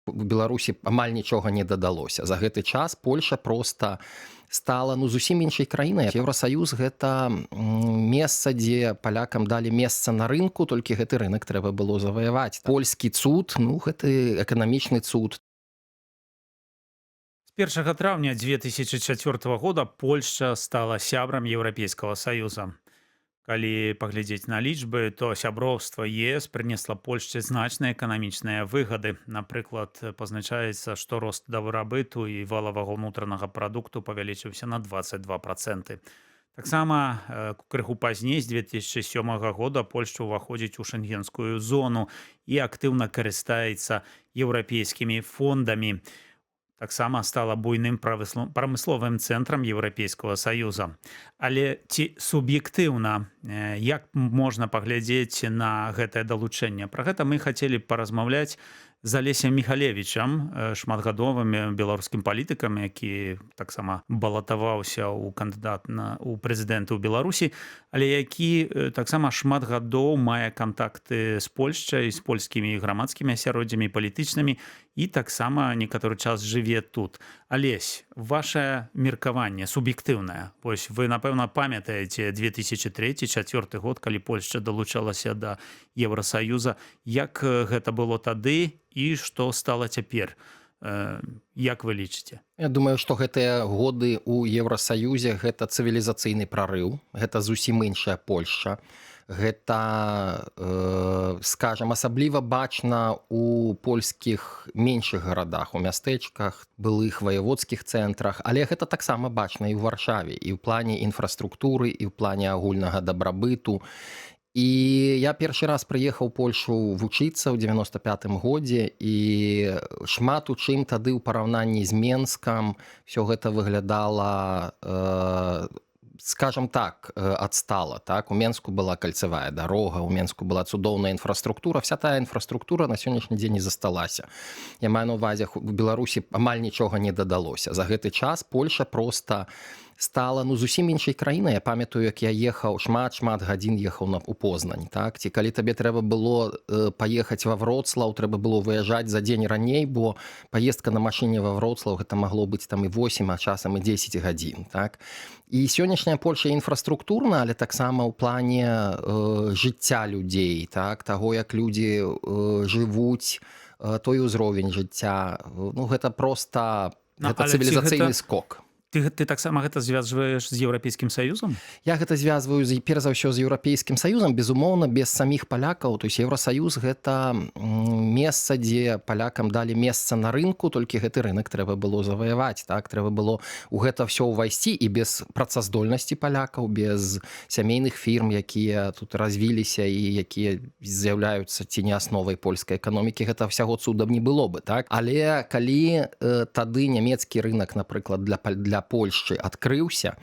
У Беларусі амаль нічога не дадалося. За гэты час Польша проста стала зусім іншай краінай. Еўрасаюз гэта месца, дзе палякам далі месца на рынку, толькі гэты рынок трэба было заваяваць. Польскі цуд, гэты эканамічны цуд. С 1 траўня 2004 года Польшча стала сябрам Еўрапейскага саюза. Калі паглядзець на лічбы, то сяброўства ЕС прынесла Польшчы значныя эканамічныя выгады. Напрыклад, пазначаецца, што рост дабрабыту і валавага ўнутранага прадукту павялічыўся на 22%. Таксама крыху пазней з 2007 года Польшча ўваходзіць у шэнгенскую зону і актыўна карыстаецца еўрапейскімі фондамі. Таксама стала буйным прамысловым цэнтрам Еўрапейскага саюза. Але ці суб'ектыўна, як можна паглядзець на гэтае далучэнне? Пра гэта мы хацелі паразмаўляць з Алесем Міхалевічам, шматгадовым беларускім палітыкам, які таксама балатаваўся ў кандыдат у прэзідэнты ў Беларусі, але які таксама шмат гадоў мае кантакты з Польшчай, з польскімі грамадскімі асяроддзямі палітычнымі і таксама некаторы час жыве тут. Алесь, ваше меркаванне суб'ектыўнае. Вось вы, напэўна, памятаеце 2003-2004 год, калі Польшча далучалася да Еўрасаюза. Як гэта было тады і што стала цяпер? Як вы лічыце? Я думаю, што гэтыя годы ў Еўрасаюзе гэта цывілізацыйны прарыў, гэта зусім іншая Польшча. Гэта, скажам, асабліва бачна у польскіх меншых гарадах, у мястэчках, былых ваяводскіх цэнтрах, але гэта таксама бачна і ў Варшаве, і ў плане інфраструктуры, і ў плане агульнага дабрабыту. І я першы раз прыехаў у Польшу вучыцца ў 95-м годзе, і шмат у чым тады ў параўнанні з Менскам все гэта выглядала, скажем так, адстала. Так? У Менску была кальцавая дарога, у Менску была цудоўная інфраструктура. Вся тая інфраструктура на сённяшні дзень не засталася. Я маю на ўвазе, у Беларусі амаль нічога не дадалося. За гэты час Польша проста стала зусім іншай краінай. Я памятаю, як я ехаў, шмат гадзін ехаў у Познань. Так? Ці калі табе трэба было паехаць ва Вроцлаў, трэба было выязджаць за дзень раней, бо паездка на машыне ва Вроцлаў гэта магло быць там і 8, а часам і 10 гадзін. Так? І сённяшняя Польша інфраструктурна, але таксама ў плане жыцця людзей, так? Таго, як людзі жывуць, той узровень жыцця. Гэта проста цывілізацыйны скок. Ты таксама гэта звязваеш з Еўрапейскім саюзам? Я гэта звязваю перш за ўсё з Еўрапейскім саюзам, безумоўна, без саміх палякаў. То есть Еўрасаюз гэта месца, дзе палякам далі месца на рынку, толькі гэты рынок трэба было заваяваць. Так? Трэба было ў гэта ўсё ўвайсці, і без працаздольнасці палякаў, без сямейных фірм, якія тут развіліся і якія з'яўляюцца ці не асновай польскай эканомікі, гэта ўсяго цудам не было бы. Так? Але калі тады нямецкі рынок, напрыклад, для Польшчы адкрыўся,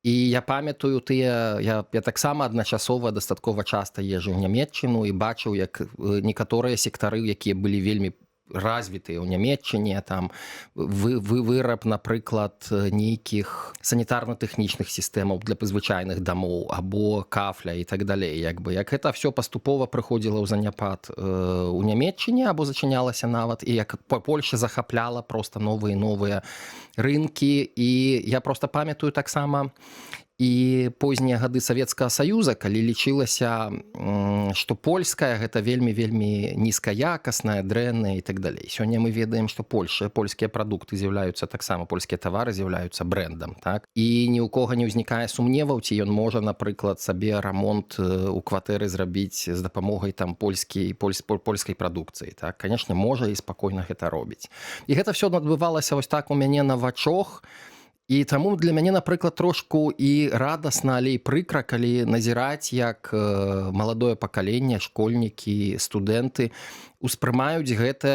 і я памятаю я таксама адначасова дастаткова часта езджу ў Нямецчыну і бачыў, як некаторыя сектары, якія былі вельмі развітыя ў Нямецчыне, там выраб, напрыклад, нейкіх санітарна-тэхнічных сістэмаў для звычайных дамоў або кафля і так далей. Як гэта все паступова прыходзіла ў заняпад у Нямецчыне або зачынялася нават, і як Польша захапляла проста новыя і новыя рынкі. І я проста памятаю таксама і познія гады Савецкага Саюза, калі лічылася, што польская гэта вельмі нізкаякасная, дрэнная і так далей. Сёння мы ведаем, што польскія прадукты з'яўляюцца таксама, польскія тавары з'яўляюцца брэндам. Так? І ні ў кога не ўзнікае сумневаў, ці ён можа, напрыклад, сабе рамонт у кватэры зрабіць з дапамогай там польскай прадукцыі. Так? Канешне, можа і спакойна гэта робіць. І гэта все адбывалася вось так у мяне на вачох. І таму для мяне, напрыклад, трошку і радасна, але і прыкра, калі назіраць, як маладое пакаленне, школьнікі, студэнты успрымаюць гэты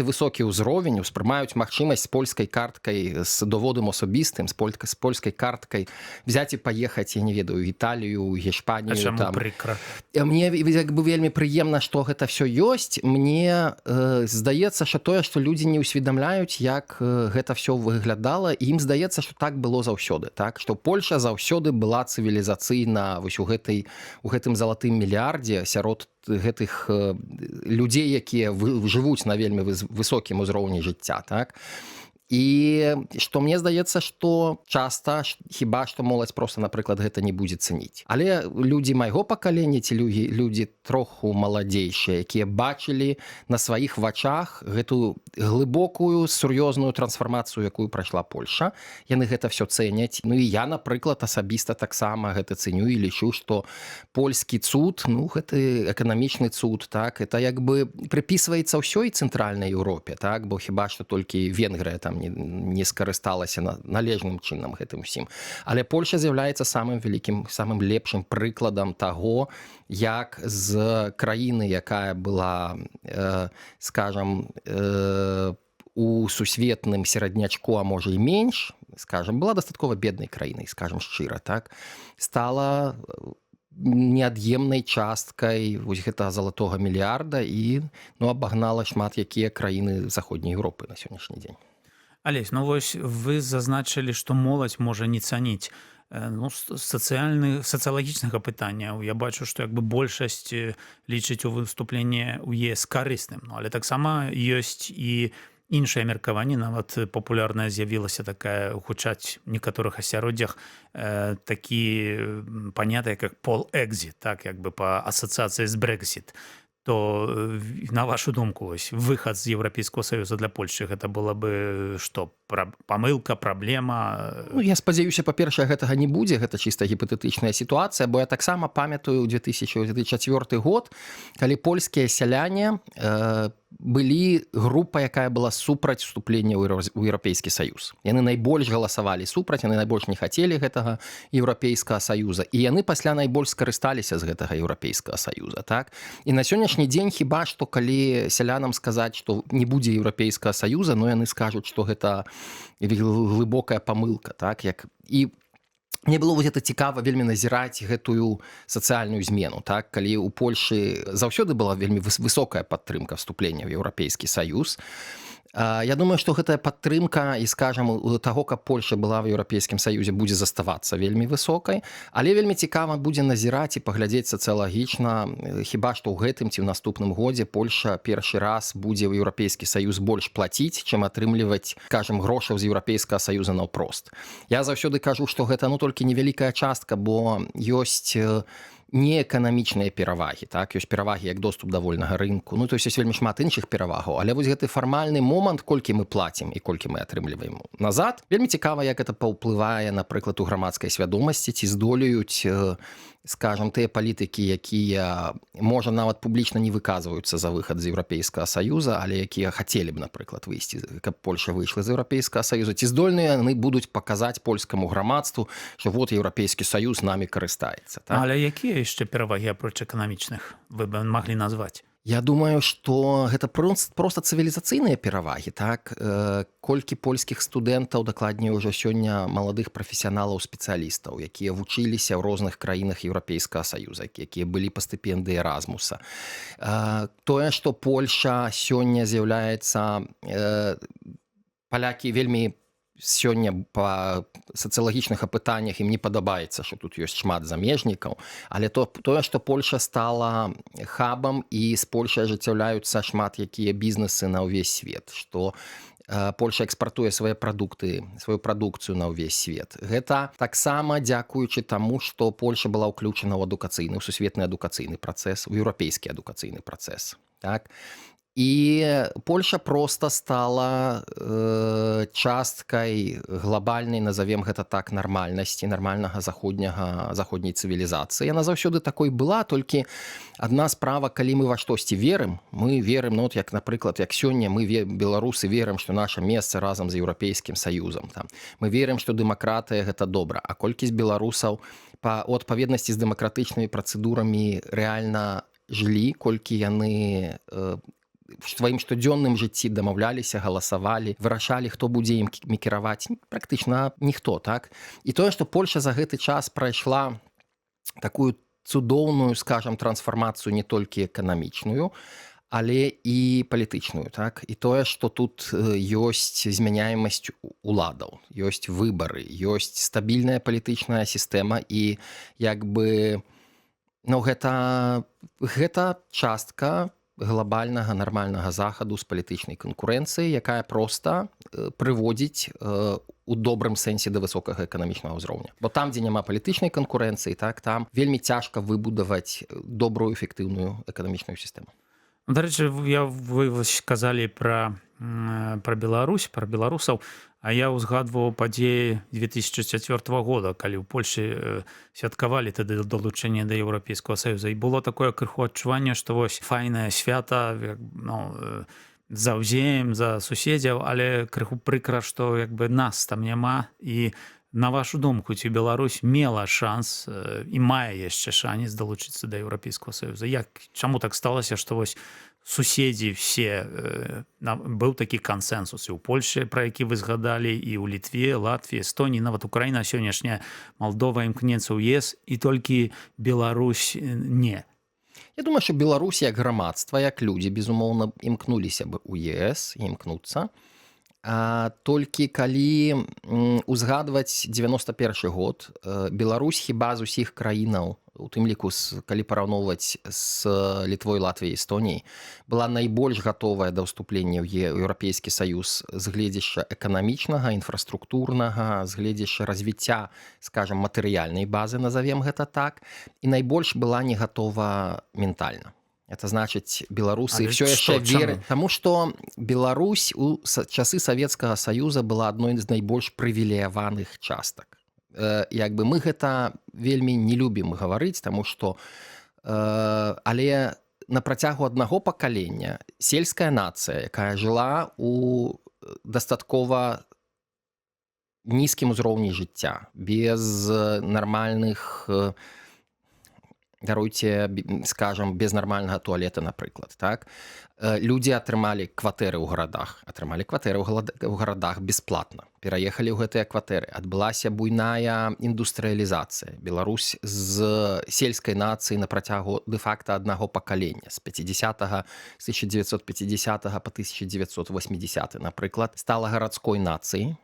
высокі ўзровень, успрымаюць магчымасць з польскай карткай, з доводам асабістым, з польскай карткай взяць і паехаць, я не ведаю, Італію, Гішпанію. А чаму прыкра? Мне вельмі прыемна, што гэта все ёсць. Мне здаецца, што тое, што людзі не ўсведамляюць, як гэта все выглядала, і ім здаецца, што так было заўсёды. Так? Што Польша заўсёды была цывілізацыйна вось у гэтым залатым мільярдзе сярод гэтых людзей, якія жывуць на вельмі высокім узроўні жыцця, так. І што мне здаецца, што часта хіба што моладзь проста, напрыклад, гэта не будзе цэніць. Але людзі майго пакалення ці людзі троху маладзейшыя, якія бачылі на сваіх вачах гэтую глыбокую сур'ёзную трансфармацыю, якую прайшла Польша, яны гэта ўсё цэняць. Ну і я, напрыклад, асабіста таксама гэта цэню і лічу, што польскі цуд, ну гэты эканамічны цуд, так, это як бы прыпісваецца ўсёй цэнтральнай Еўропе, так, бо хіба што толькі Венгрыя там не скарысталася належным чынам гэтым усім. Але Польша з'яўляецца самым вялікім, самым лепшым прыкладам таго, як з краіны, якая была, скажам, у сусветным сераднячку, а можа і менш, скажам, была дастаткова беднай краінай, скажам шчыра, так, стала неад'емнай часткай вось гэтага залатога мільярда і абагнала шмат якія краіны заходняй Еўропы на сённяшні дзень. Алесь, ну вось вы зазначылі, што моладзь можа не цаніць сацыялагічнага пытання. Я бачу, што як бы большасць лічыць у выступленні ў ЕС карысным, але таксама ёсць і іншае меркаванне, нават папулярная з'явілася такая гучаць у некаторых асяроддзях такі паняты як пол-экзіт, так як бы па асацыяцыі з Брэкзіт. То, на вашу думку, ось, выхад з Європейського Союзу для Польщі, гэта была бы што, памылка, праблема? Ну, я спадзяюся, па-першае, гэтага не будзе, гэта чыста гіпатэтычная сітуацыя, бо я таксама памятаю 2004 год, калі польскія сяляне былі група, якая была супраць уступлення ў Еўрапейскі Саюз. Яны найбольш галасавалі супраць, яны найбольш не хацелі гэтага Еўрапейскага Саюза, і яны пасля найбольш скарысталіся з гэтага Еўрапейскага Саюза, так? І на сённяшні дзень хіба што калі сялянам сказаць, што не будзе Еўрапейскага Саюза, но яны скажуць, што гэта глыбокая памылка, так? І мне было гэта цікава вельмі назіраць гэтую сацыяльную змену, так? Калі ў Польшы заўсёды была вельмі высокая падтрымка вступлення ў Еўрапейскі Саюз. Я думаю, што гэтая падтрымка і, скажам, таго, каб Польша была ў Еўрапейскім Саюзе, будзе заставацца вельмі высокай, але вельмі цікава будзе назіраць і паглядзець сацыялагічна, хіба што ў гэтым ці ў наступным годзе Польша першы раз будзе ў Еўрапейскі Саюз больш плаціць, чым атрымліваць, скажам, грошаў з Еўрапейскага Саюза наўпрост. Я заўсёды кажу, што гэта толькі невялікая частка, бо ёсць неэканамічныя перавагі, так, ёсць перавагі як доступ да вольнага рынку, ну, то ёсць вельмі шмат іншых перавагаў, але вось гэты фармальны момант, колькі мы плацім і колькі мы атрымліваем назад, вельмі цікава, як гэта паўплывае, напрыклад, у грамадскай свядомасці, ці здолеюць, скажам, тыя палітыкі, якія, можа, нават публічна не выказваюцца за выхад з Еўрапейскага Саюза, але якія хацелі б, напрыклад, выйсці, каб Польша выйшла з Еўрапейскага Саюза, ці здольныя яны будуць паказаць польскаму грамадству, што вот Еўрапейскі Саюз намі карыстаецца. Так? Але якія яшчэ перавагі апроч эканамічных вы б маглі назваць? Я думаю, што гэта проста цывілізацыйныя перавагі, так? Колькі польскіх студэнтаў, дакладней ужо сёння маладых прафесіяналаў, спецыялістаў, якія вучыліся ў розных краінах Еўрапейскага Саюза, якія былі па стыпендыі Эразмуса. Тое, што Польша сёння з'яўляецца, палякі вельмі сёння па сацыялагічных апытаннях ім не падабаецца, што тут ёсць шмат замежнікаў, але тое, што Польша стала хабам і з Польшай ажыццяўляюцца шмат якія бізнесы на ўвесь свет, што Польша экспартуе свае прадукты, сваю прадукцыю на ўвесь свет. Гэта таксама дзякуючы таму, што Польша была ўключана ў адукацыйны, у сусветны адукацыйны працэс, у еўрапейскі адукацыйны працэс. Так? І Польша проста стала часткай глобальнай, назовем гэта так, нармальнасці, нармальнага заходняй цывілізацыі. Яна заўсёды такой была, толькі адна справа, калі мы ва штосьці верым, мы верым, ну, от як, напрыклад, як сёння мы, беларусы, верым, што наша месца разам з Еўрапейскім Саюзам. Там. Мы верым, што дэмакратыя гэта добра, а колькасць беларусаў па адпаведнасці з дэмакратычнымі працэдурамі рэальна жылі, колькі яны в сваім штодзённым жыцці дамаўляліся, галасавалі, вырашалі, хто будзе ім кіраваць, практычна ніхто, так? І тое, што Польша за гэты час прайшла такую цудоўную, скажам, трансфармацыю не толькі эканамічную, але і палітычную, так? І тое, што тут ёсць змяняемасць уладаў, ёсць выбары, ёсць стабільная палітычная сістэма і як бы Ну гэта частка глобальнага нармальнага захаду з палітычнай канкурэнцыі, якая проста прыводзіць у добрым сэнсе да высокага эканамічнага ўзроўня. Бо там, дзе няма палітычнай канкурэнцыі, так там вельмі цяжка выбудаваць добрую эфектыўную эканамічную сістэму. Дарэчы, вы вось казалі пра Беларусь, пра беларусаў, а я ўзгадваў падзеі 2004 года, калі ў Польшы святкавалі тады далучэнне да Еўрапейскага Саюза. І было такое крыху адчуванне, што вось файнае свята, заўзеем за суседзяў, але крыху прыкра, што нас там няма. І на вашу думку, ці Беларусь мела шанс і мае яшчэ шанец далучыцца да Еўрапейскага Саюза? Чаму так сталася, што вось суседзі все, быў такі кансэнсус і ў Польшы, пра які вы згадалі, і ў Літве, Латвіі, Эстоніі, нават Украіна сённяшняя, Малдова імкнецца ў ЕС, і толькі Беларусь не. Я думаю, што Беларусь як грамадства, як людзі, безумоўна, імкнуліся бы ў ЕС, імкнуцца. Толькі калі узгадваць 91 год, Беларусь хіба з усіх краінаў, у тым ліку, калі параўноўваць з Літвой, Латвіяй, Эстоніяй, была найбольш гатовая да ўступлення ў Еўрапейскі Саюз з гледзяшча эканамічнага, інфраструктурнага, з гледзяшча развіцця, скажам, матэрыяльнай базы, назовем гэта так, і найбольш была не гатова ментальна. Это значыць, беларусы все яшчэ веры, таму што Беларусь у часы Савецкага Саюза была адной з найбольш прывілеяваных частак. Мы гэта вельмі не любім гаварыць, таму што але на працягу аднаго пакалення сельская нацыя, якая жыла у дастаткова нізкім узроўні жыцця, без нармальных, даруйце, скажам, без нармальнага туалета, напрыклад, так? Людзі атрымалі кватэры ў гарадах бясплатна, пераехалі ў гэтыя кватэры, адбылася буйная індустрыялізацыя. Беларусь з сельскай нацыі на працягу дэ-факта аднаго пакалення, з 1950 па 1980, напрыклад, стала гарадской нацыяй,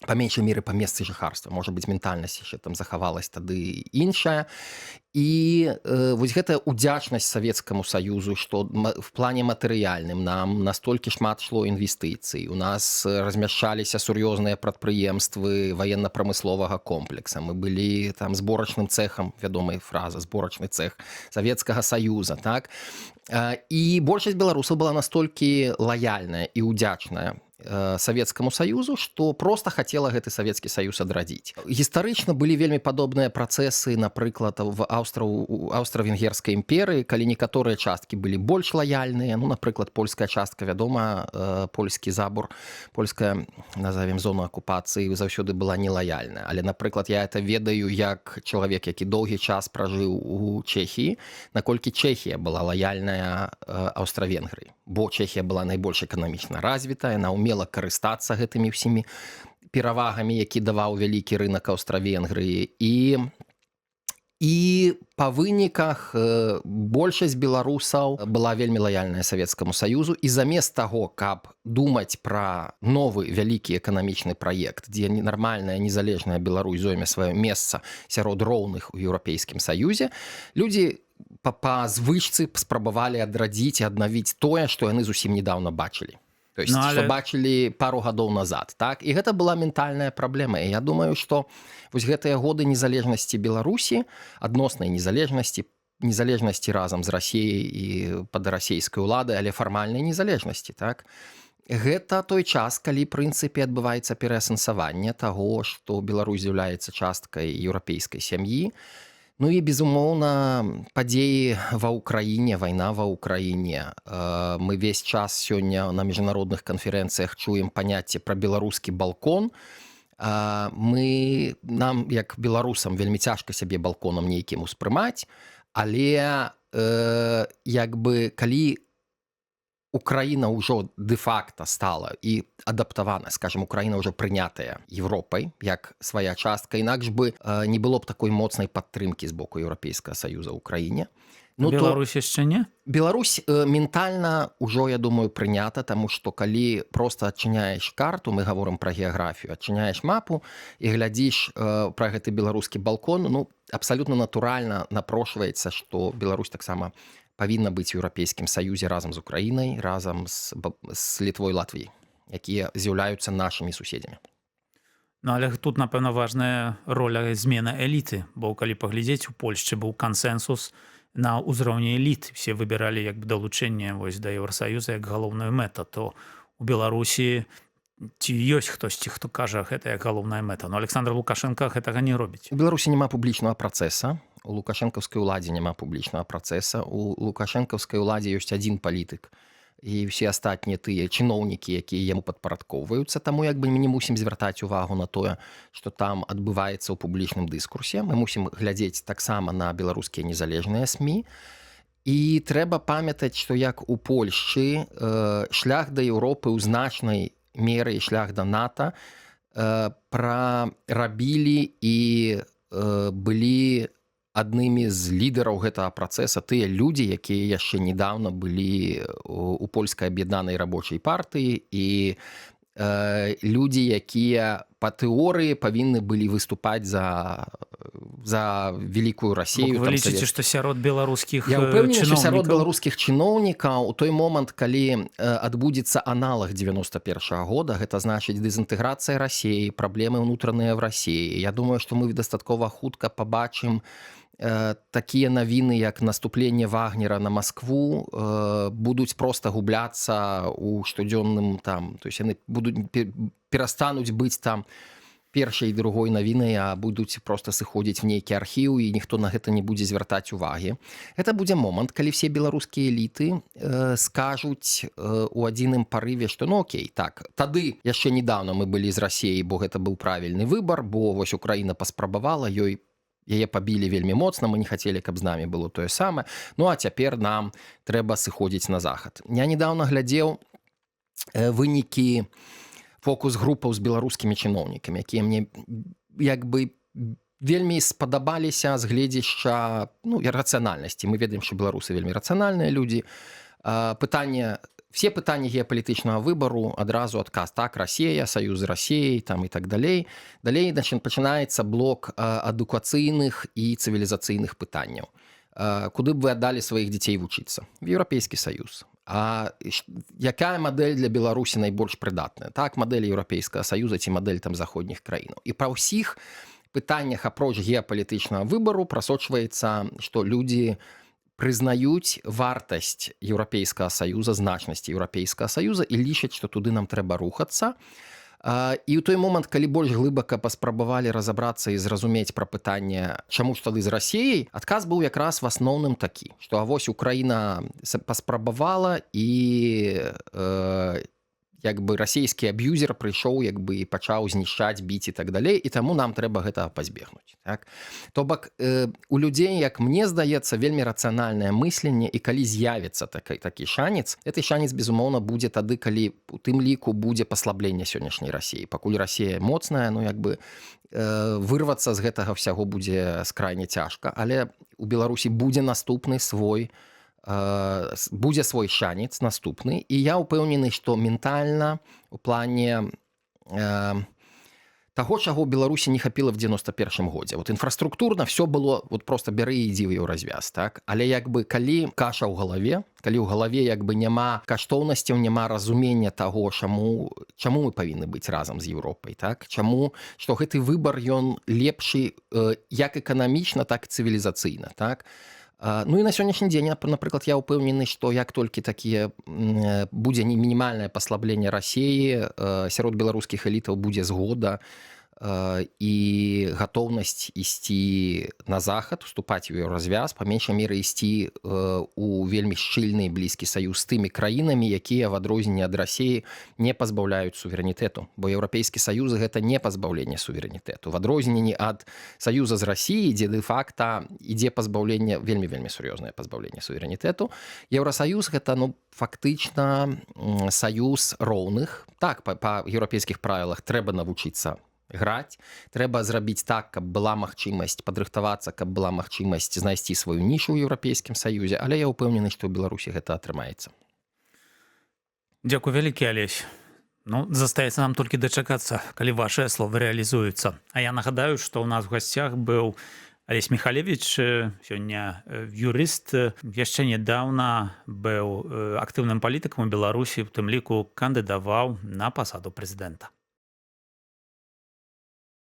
па меншай меры па месцы жыхарства, можа быць, ментальнасць яшчэ там захавалась тады іншая. І вось гэтая ўдзячнасць Савецкаму Саюзу, што в плане матэрыяльным нам настолькі шмат шло інвестыцый, у нас размяшчаліся сур'ёзныя прадпрыемствы ваенна-прамысловага комплекса, мы былі там зборачным цэхам, вядомая фраза, зборачны цэх Савецкага Саюза, так? І большасць беларусаў была настолькі лаяльная і ўдзячная Савецкаму Саюзу, што проста хацела гэты Савецкі Саюз адрадзіць. Гістарычна былі вельмі падобныя працэсы, напрыклад, в аўстра-венгерскай імперыі, калі некаторыя часткі былі больш лаяльныя, напрыклад, польская частка, вядома, польскі забор, польская, назовем, зона акупацыі заўсёды была нелаяльная. Але, напрыклад, я это ведаю як чалавек, які доўгі час пражыў у Чэхіі, наколькі Чэхія была лаяльная Аўстра-Венгрыі, бо Чэхія была найбольш эканамічна развітая, яна умела карыстацца гэтымі ўсімі перавагамі, які даваў вялікі рынак Аўстра-Венгрыі. І па выніках большасць беларусаў была вельмі лаяльная Савецкаму Саюзу, і замест таго, каб думаць пра новы вялікі эканамічны праект, дзе нармальная незалежная Беларусь зойме сваё месца сярод роўных у Еўрапейскім Саюзе, людзі па звычцы спрабавалі адрадзіць і аднавіць тое, што яны зусім недаўна бачылі. То есть, што бачылі пару гадоў назад, так? І гэта была ментальная праблема. І я думаю, што вось гэтыя годы незалежнасці Беларусі, адноснай незалежнасці разам з Расіяй і падрасійскай улады, але фармальнай незалежнасці, так? Гэта той час, калі, прынцыпе, адбываецца пераасэнсаванне таго, што Беларусь з'яўляецца часткай еўрапейскай сям'і. Ну і, безумоўна, падзеі ва ўкраіне, вайна ва ўкраіне. Мы весь час сёння на міжнародных канферэнцыях чуем паняцце пра беларускі балкон. Нам, як беларусам, вельмі цяжка сябе балконам нейкім успрымаць, але калі Украіна ўжо дэ-факта стала і адаптавана, скажем, Украіна ўжо прынятая Еўропай як свая частка, інакш бы не было б такой моцнай падтрымкі з боку Еўрапейскага Саюза ў краіне. Ну, Беларусь яшчэ не? Беларусь ментальна ўжо, я думаю, прынята, таму што калі проста адчыняеш карту, мы гаворым пра геаграфію, адчыняеш мапу і глядзіш пра гэты беларускі балкон, ну, абсалютна натуральна напрошваецца, што Беларусь таксама павінна быць у Еўрапейскім Саюзе разам з Украінай, разам з Літвой, Латвіяй, якія з'яўляюцца нашымі суседзямі. Ну, але тут, напэўна, важная роля змена эліты, бо калі паглядзець, у Польшчы быў кансэнсус на ўзроўні эліт. Все выбіралі як бы далучэнне вось да Еўрасаюза як галоўную мэта, то у Беларусі ці ёсць хтосьці, хто кажа, гэта як галоўная мэта. Но Александр Лукашенко гэтага не робіць. У Беларусі няма публічнага працэса. У лукашэнкаўскай уладзе няма публічнага працэса. У лукашэнкаўскай уладзе ёсць адзін палітык і ўсе астатнія тыя чыноўнікі, якія яму падпарадкоўваюцца. Таму як бы мы не мусім звяртаць увагу на тое, што там адбываецца ў публічным дыскурсе. Мы мусім глядзець таксама на беларускія незалежныя СМІ. І трэба памятаць, што як у Польшчы шлях да Еўропы ў значнай меры і шлях да НАТО прарабілі і былі аднымі з лідараў гэтага працэса тыя людзі, якія яшчэ недавно былі у польскай аб'яднанай рабочай партыі і людзі, якія па тэорыі павінны былі выступаць за вялікую Расію. Вы лічыце, што сярод беларускіх Я ўпэўнены, што сярод чыноўнікаў? беларускіх чыноўнікаў у той момант, калі адбудзецца аналаг 91-го года, гэта значыць дэзінтэграцыя Расіі, праблемы ўнутраныя в Расіі. Я думаю, што мы дастаткова хутка пабачым такія навіны, як наступленне Вагнера на Маскву, будуць проста губляцца ў штодзённым там, то есть яны перастануць быць там першай і другой навінай, а будуць проста сыходзіць в нейкі архіў, і ніхто на гэта не будзе звяртаць увагі. Гэта будзе момант, калі все беларускія эліты скажуць у адзіным парыве, што ну окей, так, тады яшчэ недавно мы былі з Расіяй, бо гэта быў правільны выбар, бо вось Украіна паспрабавала, яе пабілі вельмі моцна, мы не хацелі, каб з намі было тое самае. Ну, а цяпер нам трэба сыходзіць на захад. Я недавно глядзеў вынікі фокус-групаў з беларускімі чыноўнікамі, якія мне як бы вельмі спадабаліся з гледзяшча рацыянальнасці. Мы ведаем, што беларусы вельмі рацыянальныя людзі. Все пытанні геапалітычнага выбару адразу адказ. Так, Расія, саюз з Расіяй там і так далей. Далей пачынаецца блок адукацыйных і цывілізацыйных пытанняў. Куды б вы аддалі сваіх дзяцей вучыцца? В Еўрапейскі Саюз. А якая мадэль для Беларусі найбольш прыдатная? Так, мадэль Еўрапейскага Саюза ці мадэль там заходніх краінаў. І па ўсіх пытаннях апроч геапалітычнага выбару прасочваецца, што людзі прызнаюць вартасць Еўрапейскага Саюза, значнасць Еўрапейскага Саюза і лічаць, што туды нам трэба рухацца. І ў той момант, калі больш глыбака паспрабавалі разабрацца і зразумець пра пытанне, чаму ж тады з Расіяй, адказ быў якраз в асноўным такі, што авось Украіна паспрабавала і як бы расійскі аб'юзер прыйшоў як бы і пачаў знішчаць, біць і так далей, і таму нам трэба гэтага пазбегнуць. Так? То бок у людзей, як мне здаецца, вельмі рацыянальнае мысленне, і калі з'явіцца такі шанец, гэты шанец, безумоўна, будзе тады, калі у тым ліку будзе паслабленне сённяшняй Расіі. Пакуль Расія моцная, ну як бы вырвацца з гэтага ўсяго будзе скрайне цяжка, але у Беларусі будзе наступны будзе свой шанец наступны, і я ўпэўнены, што ментальна у плане таго, чаго ў Беларусі не хапіла в 91-м годзе. Вот інфраструктурна все было, вот просто бяры і ідзі ў еўразвяз, так? Але як бы калі каша ў галаве, калі ў галаве як бы няма каштоўнасцяў, няма разумення таго, чаму мы павінны быць разам з Еўропай, так? Чаму, што гэты выбар ён лепшы як эканамічна, так і цывілізацыйна, так? Ну і на сённяшні дзень, напрыклад, я ўпэўнены, што як толькі будзе мінімальнае паслабленне Расіі, сярод беларускіх элітаў будзе згода і гатоўнасць ісці на захад, уступаць у еўразвяз, па меншай меры ісці у вельмі шчыльны і блізкі саюз з тымі краінамі, якія в адрозненне ад Расіі не пазбаўляюць суверэнітэту, бо еўрапейскі саюз гэта не пазбаўленне суверэнітэту. В адрозненні ад саюза з Расіі, дзе дэ-факта ідзе пазбаўленне, вельмі сур'ёзнае пазбаўленне суверэнітэту, Еўрасаюз гэта фактычна саюз роўных. Так, па еўрапейскіх правілах трэба навучыцца граць, трэба зрабіць так, каб была магчымасць падрыхтавацца, каб была магчымасць знайсці сваю нішу ў еўрапейскім саюзе, але я ўпэўнены, што ў Беларусі гэта атрымаецца. Дзякуй вялікі, Алесь. Ну, застаецца нам толькі дачакацца, калі вашыя словы рэалізуюцца. А я нагадаю, што ў нас у гасцях быў Алесь Михалевич, сёння юрыст, яшчэ нядаўна быў актыўным палітыкам у Беларусі, у тым ліку кандыдаваў на пасаду прэзідэнта.